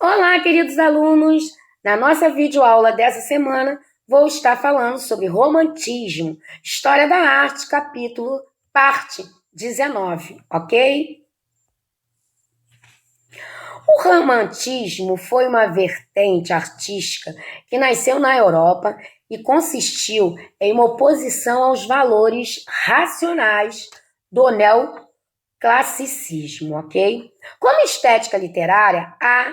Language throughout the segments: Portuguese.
Olá, queridos alunos! Na nossa videoaula dessa semana, vou estar falando sobre romantismo, história da arte, capítulo, parte 19, ok? O romantismo foi uma vertente artística que nasceu na Europa e consistiu em uma oposição aos valores racionais do neoclassicismo, ok? Como estética literária, há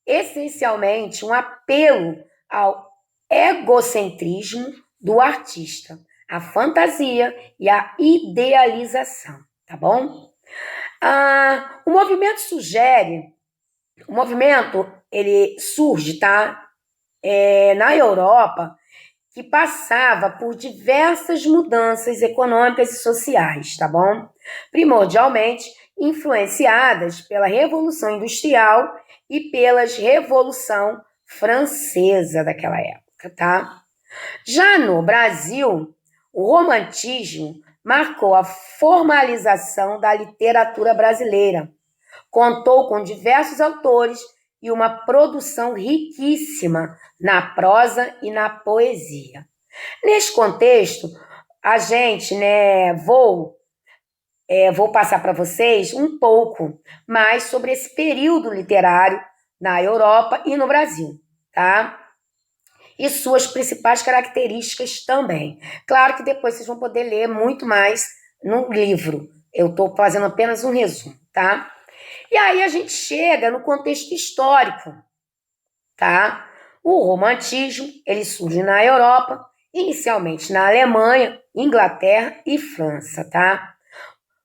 essencialmente um apelo ao egocentrismo do artista, a fantasia e a idealização, tá bom? O movimento ele surge, tá? Na Europa, que passava por diversas mudanças econômicas e sociais, tá bom? Primordialmente influenciadas pela Revolução Industrial e pela Revolução Francesa daquela época, tá? Já no Brasil, o romantismo marcou a formalização da literatura brasileira. Contou com diversos autores e uma produção riquíssima na prosa e na poesia. Neste contexto, a gente, vou passar para vocês um pouco mais sobre esse período literário na Europa e no Brasil, tá? E suas principais características também. Claro que depois vocês vão poder ler muito mais no livro. Eu estou fazendo apenas um resumo, tá? E aí a gente chega no contexto histórico, tá? O romantismo, ele surge na Europa, inicialmente na Alemanha, Inglaterra e França, tá?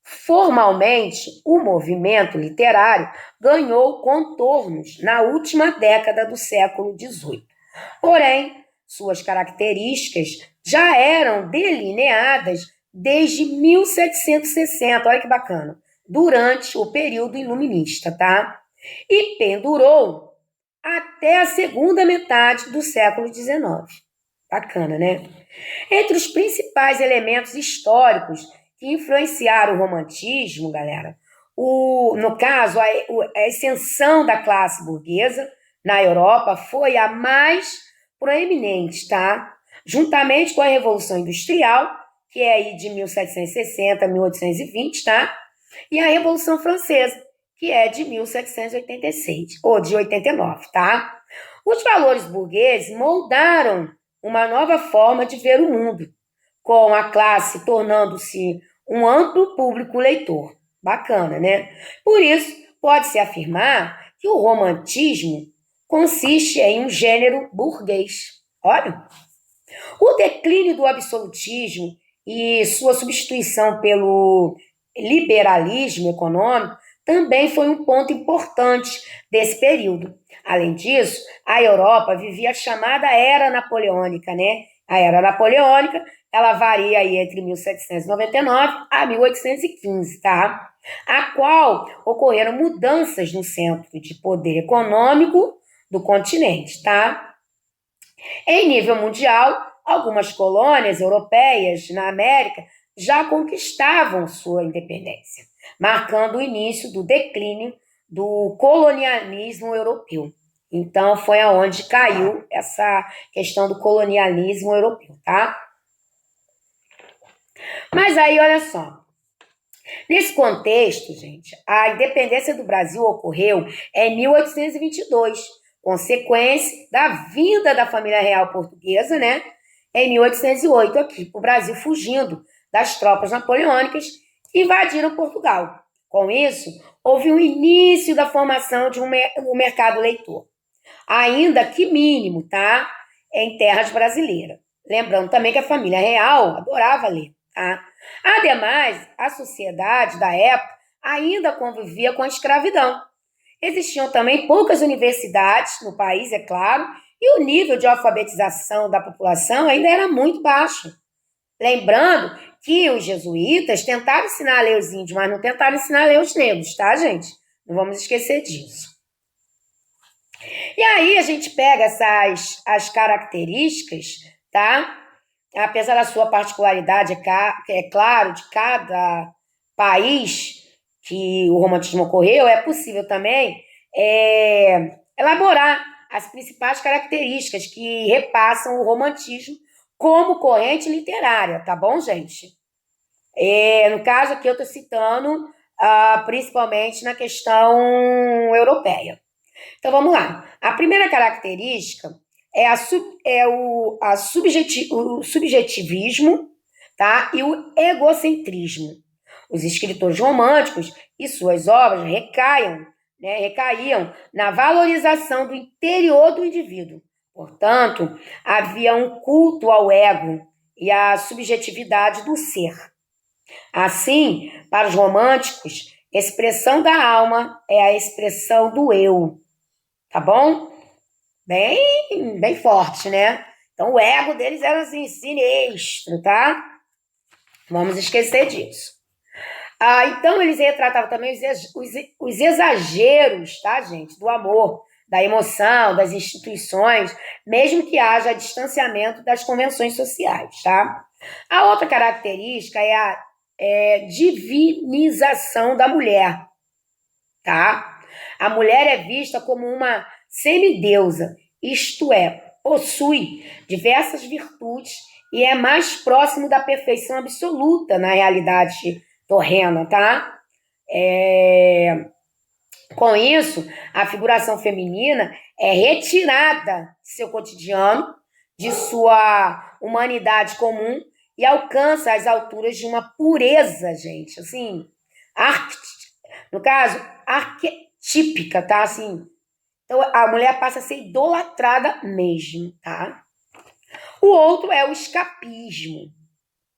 Formalmente, o movimento literário ganhou contornos na última década do século XVIII. Porém, suas características já eram delineadas desde 1760, olha que bacana, durante o período iluminista, tá? E pendurou até a segunda metade do século XIX. Bacana, né? Entre os principais elementos históricos que influenciaram o romantismo, galera, no caso, a ascensão da classe burguesa na Europa foi a mais proeminente, tá? Juntamente com a Revolução Industrial, que é aí de 1760 a 1820, tá? E a Revolução Francesa, que é de 1786, ou de 89, tá? Os valores burgueses moldaram uma nova forma de ver o mundo, com a classe tornando-se um amplo público leitor. Bacana, né? Por isso, pode-se afirmar que o romantismo consiste em um gênero burguês. Olha, o declínio do absolutismo e sua substituição pelo liberalismo econômico também foi um ponto importante desse período. Além disso, a Europa vivia a chamada Era Napoleônica, né? A Era Napoleônica, ela varia aí entre 1799 a 1815, tá? A qual ocorreram mudanças no centro de poder econômico do continente, tá? Em nível mundial, algumas colônias europeias na América já conquistavam sua independência, marcando o início do declínio do colonialismo europeu. Então, foi aonde caiu essa questão do colonialismo europeu, tá? Mas aí, olha só, nesse contexto, gente, a independência do Brasil ocorreu em 1822, consequência da vinda da família real portuguesa, né, em 1808 aqui para o Brasil, fugindo das tropas napoleônicas que invadiram Portugal. Com isso, houve um início da formação de um mercado leitor, ainda que mínimo, tá, em terras brasileiras. Lembrando também que a família real adorava ler, tá? Ademais, a sociedade da época ainda convivia com a escravidão. Existiam também poucas universidades no país, é claro, e o nível de alfabetização da população ainda era muito baixo. Lembrando que os jesuítas tentaram ensinar a ler os índios, mas não tentaram ensinar a ler os negros, tá, gente? Não vamos esquecer disso. E aí a gente pega as características, tá? Apesar da sua particularidade, é claro, de cada país que o romantismo ocorreu, é possível também elaborar as principais características que repassam o romantismo como corrente literária, tá bom, gente? No caso aqui eu estou citando principalmente na questão europeia. Então vamos lá. A primeira característica o subjetivismo, tá? E o egocentrismo. Os escritores românticos e suas obras recaíam na valorização do interior do indivíduo. Portanto, havia um culto ao ego e à subjetividade do ser. Assim, para os românticos, expressão da alma é a expressão do eu, tá bom? Bem forte, né? Então, o ego deles era assim, sinistro, tá? Vamos esquecer disso. Então, eles retratavam também os exageros, tá, gente? Do amor, da emoção, das instituições, mesmo que haja distanciamento das convenções sociais, tá? A outra característica é a divinização da mulher, tá? A mulher é vista como uma semideusa, isto é, possui diversas virtudes e é mais próximo da perfeição absoluta na realidade terrena, tá? Com isso, a figuração feminina é retirada de seu cotidiano, de sua humanidade comum e alcança as alturas de uma pureza, gente, assim, no caso, arquetípica, tá? Assim, então a mulher passa a ser idolatrada mesmo, tá? O outro é o escapismo,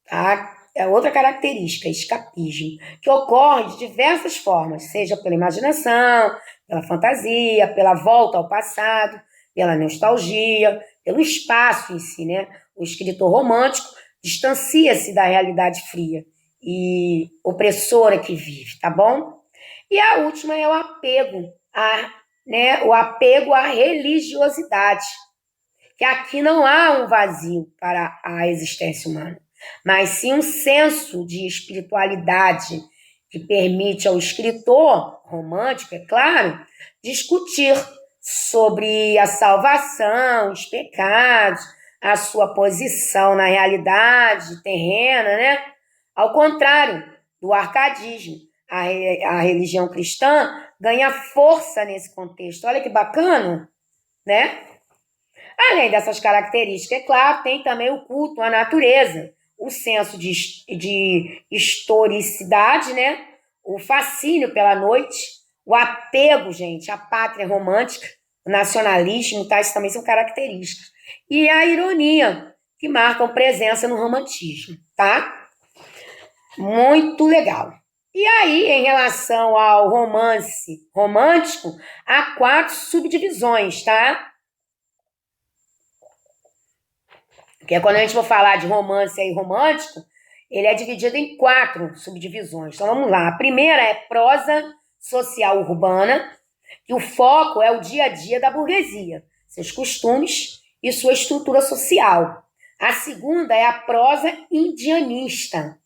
tá? É outra característica, escapismo, que ocorre de diversas formas, seja pela imaginação, pela fantasia, pela volta ao passado, pela nostalgia, pelo espaço em si, né? O escritor romântico distancia-se da realidade fria e opressora que vive, tá bom? E a última é o apego, o apego à religiosidade, que aqui não há um vazio para a existência humana, mas sim um senso de espiritualidade que permite ao escritor romântico, é claro, discutir sobre a salvação, os pecados, a sua posição na realidade terrena, né? Ao contrário do arcadismo, a religião cristã ganha força nesse contexto. Olha que bacana, né? Além dessas características, é claro, tem também o culto à natureza, o senso de historicidade, né? O fascínio pela noite, o apego, gente, à pátria romântica, o nacionalismo, tá? Isso também são características. E a ironia, que marcam presença no romantismo, tá? Muito legal. E aí, em relação ao romance romântico, há 4 subdivisões, tá? Porque quando a gente for falar de romance aí romântico, ele é dividido em 4 subdivisões. Então vamos lá. A primeira é prosa social urbana, que o foco é o dia a dia da burguesia, seus costumes e sua estrutura social. A segunda é a prosa indianista.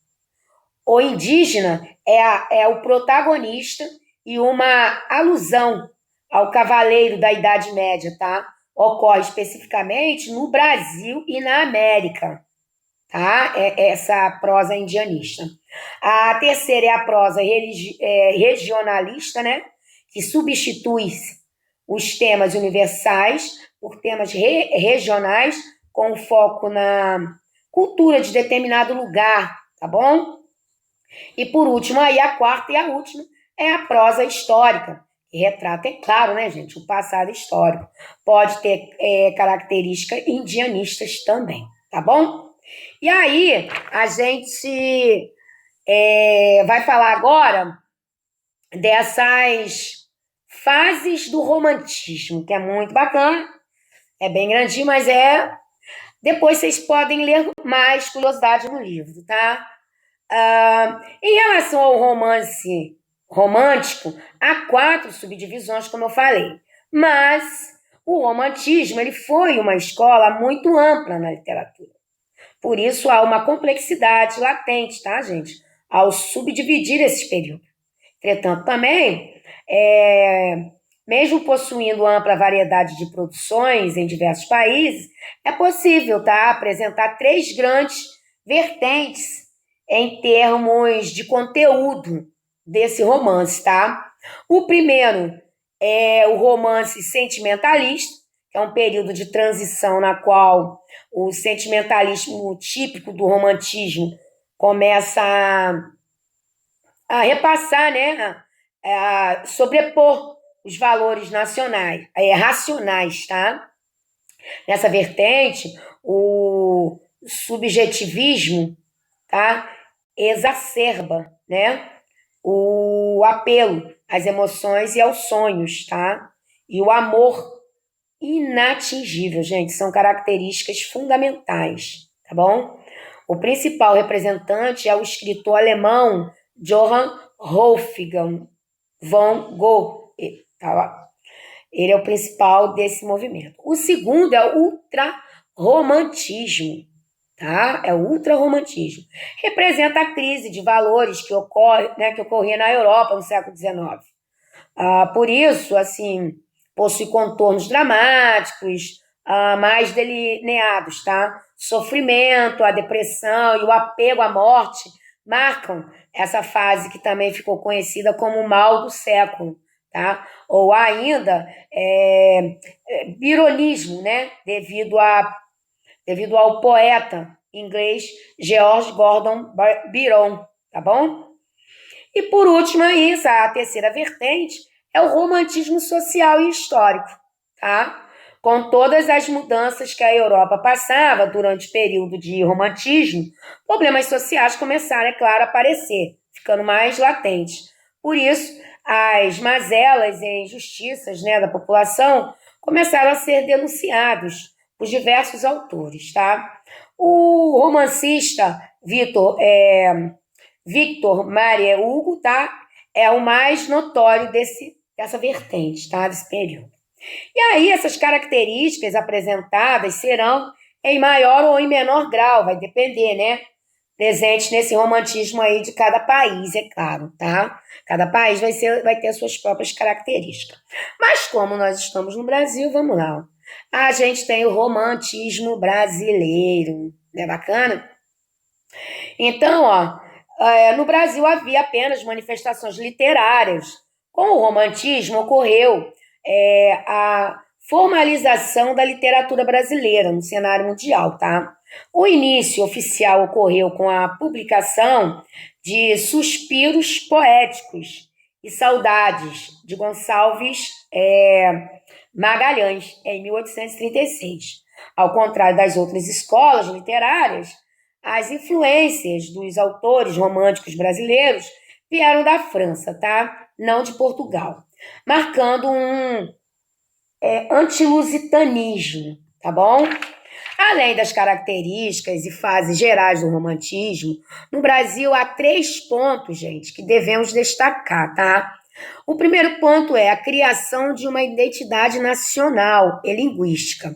O indígena é o protagonista e uma alusão ao cavaleiro da Idade Média, tá? Ocorre especificamente no Brasil e na América, tá? Essa prosa indianista. A terceira é a prosa regionalista, né? Que substitui os temas universais por temas regionais com foco na cultura de determinado lugar, tá bom? E por último, aí a quarta e a última é a prosa histórica, que retrata, é claro, né, gente, o passado histórico. Pode ter características indianistas também, tá bom? E aí, a gente vai falar agora dessas fases do romantismo, que é muito bacana, é bem grandinho, mas depois vocês podem ler mais curiosidade no livro, tá? Em relação ao romance romântico, há 4 subdivisões, como eu falei. Mas o romantismo ele foi uma escola muito ampla na literatura. Por isso há uma complexidade latente, tá, gente? Ao subdividir esses períodos. Entretanto, também mesmo possuindo ampla variedade de produções em diversos países, é possível, tá, apresentar três grandes vertentes em termos de conteúdo desse romance, tá? O primeiro é o romance sentimentalista, que é um período de transição na qual o sentimentalismo típico do romantismo começa a repassar, né, a sobrepor os valores nacionais, racionais, tá? Nessa vertente, o subjetivismo, tá, exacerba, né, o apelo às emoções e aos sonhos, tá? E o amor inatingível, gente, são características fundamentais, tá bom? O principal representante é o escritor alemão Johann Wolfgang von Goethe, tá? Ele é o principal desse movimento. O segundo é o ultrarromantismo, tá? É o ultrarromantismo. Representa a crise de valores que ocorre, né, que ocorria na Europa no século XIX. Por isso, assim, possui contornos dramáticos, mais delineados, tá? Sofrimento, a depressão e o apego à morte marcam essa fase que também ficou conhecida como o mal do século, tá? Ou ainda bironismo, né? Devido ao poeta inglês George Gordon Byron, tá bom? E por último, isso, a terceira vertente é o romantismo social e histórico, tá? Com todas as mudanças que a Europa passava durante o período de romantismo, problemas sociais começaram, é claro, a aparecer, ficando mais latentes. Por isso, as mazelas e injustiças, né, da população começaram a ser denunciados por diversos autores, tá? O romancista Victor Maria Hugo, tá? É o mais notório dessa vertente, tá? Desse período. E aí, essas características apresentadas serão em maior ou em menor grau, vai depender, né? Presente nesse romantismo aí de cada país, é claro, tá? Cada país vai ter suas próprias características. Mas como nós estamos no Brasil, vamos lá. A gente tem o romantismo brasileiro, não é bacana? Então, no Brasil havia apenas manifestações literárias. Com o romantismo ocorreu a formalização da literatura brasileira no cenário mundial, tá? O início oficial ocorreu com a publicação de Suspiros Poéticos e Saudades, de Gonçalves Magalhães, em 1836. Ao contrário das outras escolas literárias, as influências dos autores românticos brasileiros vieram da França, tá? Não de Portugal, marcando um antilusitanismo, tá bom? Além das características e fases gerais do romantismo, no Brasil há três pontos, gente, que devemos destacar, tá? O primeiro ponto é a criação de uma identidade nacional e linguística,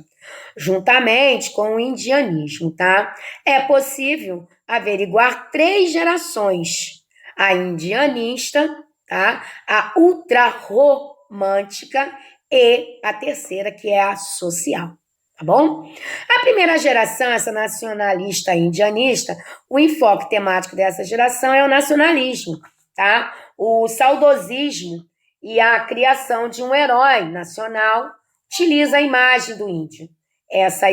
juntamente com o indianismo, tá? É possível averiguar três gerações: a indianista, tá? A ultrarromântica e a terceira, que é a social. Tá bom? A primeira geração, essa nacionalista indianista, o enfoque temático dessa geração é o nacionalismo, tá? O saudosismo e a criação de um herói nacional utiliza a imagem do índio. Essa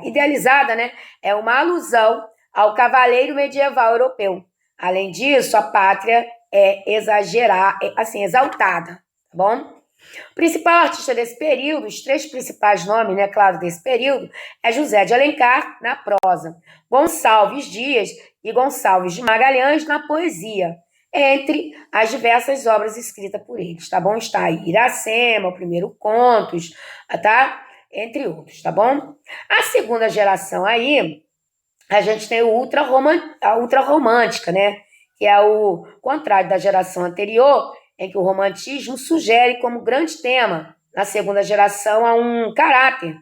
idealizada, né, é uma alusão ao cavaleiro medieval europeu. Além disso, a pátria é exaltada, tá bom? O principal artista desse período, os três principais nomes, né, claro, desse período, é José de Alencar, na prosa, Gonçalves Dias e Gonçalves de Magalhães, na poesia, entre as diversas obras escritas por eles, tá bom? Está aí Iracema, o primeiro Contos, tá? Entre outros, tá bom? A segunda geração aí, a gente tem a ultrarromântica, né? Que é o contrário da geração anterior, em que o romantismo sugere como grande tema, na segunda geração, a um caráter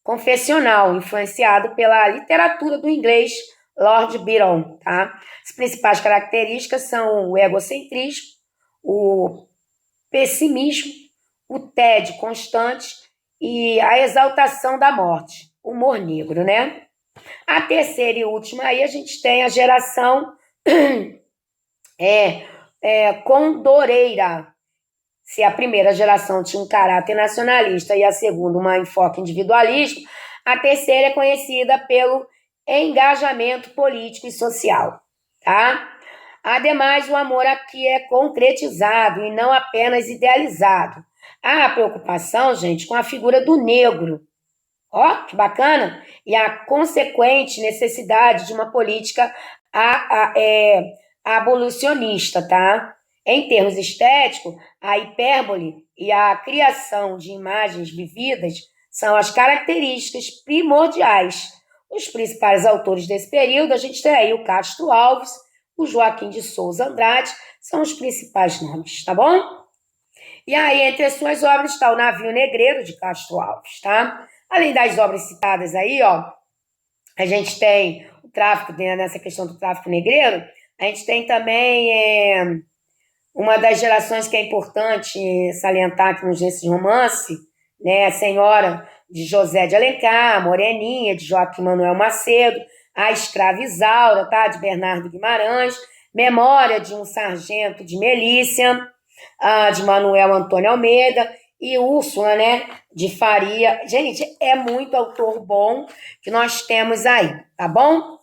confessional, influenciado pela literatura do inglês Lord Byron, tá? As principais características são o egocentrismo, o pessimismo, o tédio constante e a exaltação da morte, humor negro, né? A terceira e última aí a gente tem a geração condoreira. Se a primeira geração tinha um caráter nacionalista e a segunda um enfoque individualismo, a terceira é conhecida pelo engajamento político e social, tá? Ademais, o amor aqui é concretizado e não apenas idealizado. Há a preocupação, gente, com a figura do negro. Ó, que bacana! E a consequente necessidade de uma política abolicionista, tá? Em termos estéticos, a hipérbole e a criação de imagens vividas são as características primordiais. Os principais autores desse período, a gente tem aí o Castro Alves, o Joaquim de Souza Andrade, são os principais nomes, tá bom? E aí, entre as suas obras está o Navio Negreiro, de Castro Alves, tá? Além das obras citadas aí, ó, a gente tem o tráfico, nessa questão do tráfico negreiro, a gente tem também uma das gerações que é importante salientar aqui nesse romance, né, a Senhora de José de Alencar, Moreninha, de Joaquim Manuel Macedo, A Escrava Isaura, tá, de Bernardo Guimarães, Memória de um Sargento de Melícia, de Manuel Antônio Almeida, e Úrsula, né, de Faria. Gente, é muito autor bom que nós temos aí, tá bom?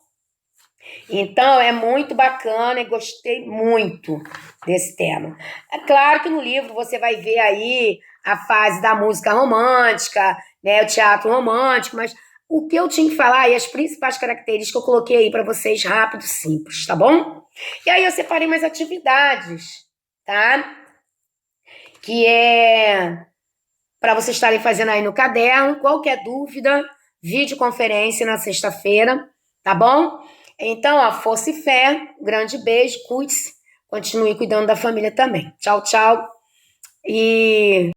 Então, é muito bacana e gostei muito desse tema. É claro que no livro você vai ver aí a fase da música romântica, né, o teatro romântico, mas o que eu tinha que falar e as principais características que eu coloquei aí para vocês rápido, simples, tá bom? E aí eu separei mais atividades, tá? Que é para vocês estarem fazendo aí no caderno. Qualquer dúvida, videoconferência na sexta-feira, tá bom? Então, ó, força e fé, grande beijo, cuide-se, continue cuidando da família também. Tchau, tchau. E